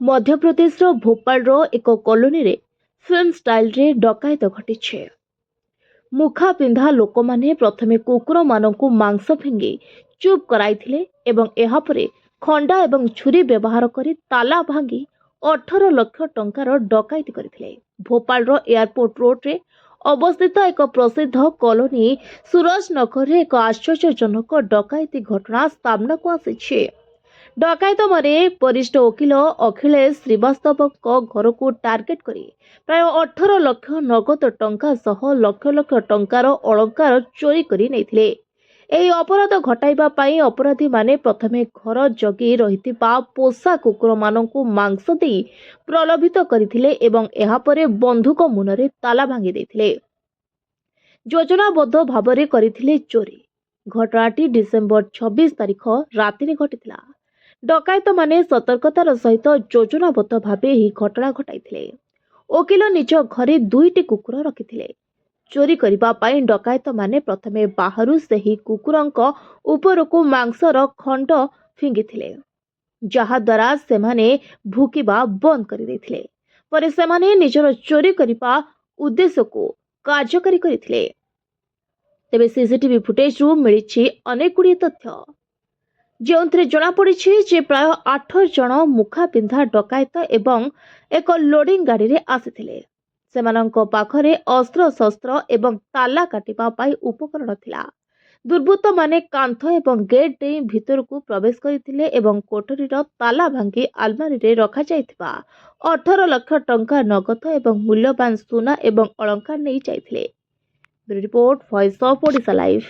ମଧ୍ୟପ୍ରଦେଶର ଭୋପାଳର ଏକ କଲୋନୀରେ ଫିଲ୍ମ ଷ୍ଟାଇଲରେ ଡକାୟତ ଘଟିଛି। ମୁଖା ପିନ୍ଧା ଲୋକମାନେ ପ୍ରଥମେ କୁକୁରମାନଙ୍କୁ ମାଂସ ଫିଙ୍ଗି ଚୁପ୍ କରାଇଥିଲେ ଏବଂ ଏହାପରେ ଖଣ୍ଡା ଏବଂ ଛୁରୀ ବ୍ୟବହାର କରି ତାଲା ଭାଙ୍ଗି 18 ଲକ୍ଷ ଟଙ୍କାର ଡକାୟତି କରିଥିଲେ। ଭୋପାଳର ଏୟାରପୋର୍ଟ ରୋଡରେ ଅବସ୍ଥିତ ଏକ ପ୍ରସିଦ୍ଧ କଲୋନୀ ସୁରଜନଗରରେ ଏକ ଆଶ୍ଚର୍ଯ୍ୟଜନକ ଡକାୟତି ଘଟଣା ସାମ୍ନାକୁ ଆସିଛି। ଡକାୟତମାନେ ବରିଷ୍ଠ ଓକିଲ ଅଖିଳେଶ ଶ୍ରୀବାସ୍ତବଙ୍କ ଘରକୁ ଟାର୍ଗେଟ କରି ପ୍ରାୟ 18 ଲକ୍ଷ ନଗଦ ଟଙ୍କା ସହ ଲକ୍ଷ ଲକ୍ଷ ଟଙ୍କାର ଅଳଙ୍କାର ଚୋରି କରି ନେଇଥିଲେ। ଏହି ଅପରାଧ ଘଟାଇବା ପାଇଁ ଅପରାଧୀମାନେ ପ୍ରଥମେ ଘର ଜଗି ରହିଥିବା ପୋଷା କୁକୁରମାନଙ୍କୁ ମାଂସ ଦେଇ ପ୍ରଲୋଭିତ କରିଥିଲେ ଏବଂ ଏହାପରେ ବନ୍ଧୁକ ମୁନରେ ତାଲା ଭାଙ୍ଗି ଦେଇଥିଲେ। ଯୋଜନାବଦ୍ଧ ଭାବରେ କରିଥିଲେ ଚୋରି। ଘଟଣାଟି ଡିସେମ୍ବର 26 ତାରିଖ ରାତିରେ ଘଟିଥିଲା। ଡକାୟତମାନେ ସତର୍କତାର ସହିତ ଯୋଜନାବଦ୍ଧ ଭାବେ ଏହି ଘଟଣା ଘଟାଇଥିଲେ। ଓକିଲ ନିଜ ଘରେ 2ଟି କୁକୁର ରଖିଥିଲେ। ଚୋରି କରିବା ପାଇଁ ଡକାୟତମାନେ ପ୍ରଥମେ ବାହାରୁ ସେହି କୁକୁରଙ୍କ ଉପରକୁ ମାଂସର ଖଣ୍ଡ ଫିଙ୍ଗିଥିଲେ, ଯାହାଦ୍ୱାରା ସେମାନେ ଭୁକିବା ବନ୍ଦ କରିଦେଇଥିଲେ। ପରେ ସେମାନେ ନିଜର ଚୋରି କରିବା ଉଦ୍ଦେଶ୍ୟକୁ କାର୍ଯ୍ୟକାରୀ କରିଥିଲେ। ତେବେ ସିସିଟିଭି ଫୁଟେଜରୁ ମିଳିଛି ଅନେକଗୁଡ଼ିଏ ତଥ୍ୟ, ଯେଉଁଥିରେ ଜଣାପଡ଼ିଛି ଯେ ପ୍ରାୟ 8 ଜଣ ମୁଖା ପିନ୍ଧା ଡକାୟତ ଏବଂ ଏକ ଲୋଡିଂ ଗାଡ଼ିରେ ଆସିଥିଲେ। ସେମାନଙ୍କ ପାଖରେ ଅସ୍ତ୍ରଶସ୍ତ୍ର ଏବଂ ତାଲା କାଟିବା ପାଇଁ ଉପକରଣ ଥିଲା। ଦୁର୍ବୃତ୍ତମାନେ କାନ୍ଥ ଏବଂ ଗେଟ୍ ଦେଇ ଭିତରକୁ ପ୍ରବେଶ କରିଥିଲେ ଏବଂ କୋଠରୀର ତାଲା ଭାଙ୍ଗି ଆଲମାରୀରେ ରଖାଯାଇଥିବା 18 ଲକ୍ଷ ଟଙ୍କା ନଗଦ ଏବଂ ମୂଲ୍ୟବାନ ସୁନା ଏବଂ ଅଳଙ୍କାର ନେଇ ଯାଇଥିଲେ। Report voice of Odisha live.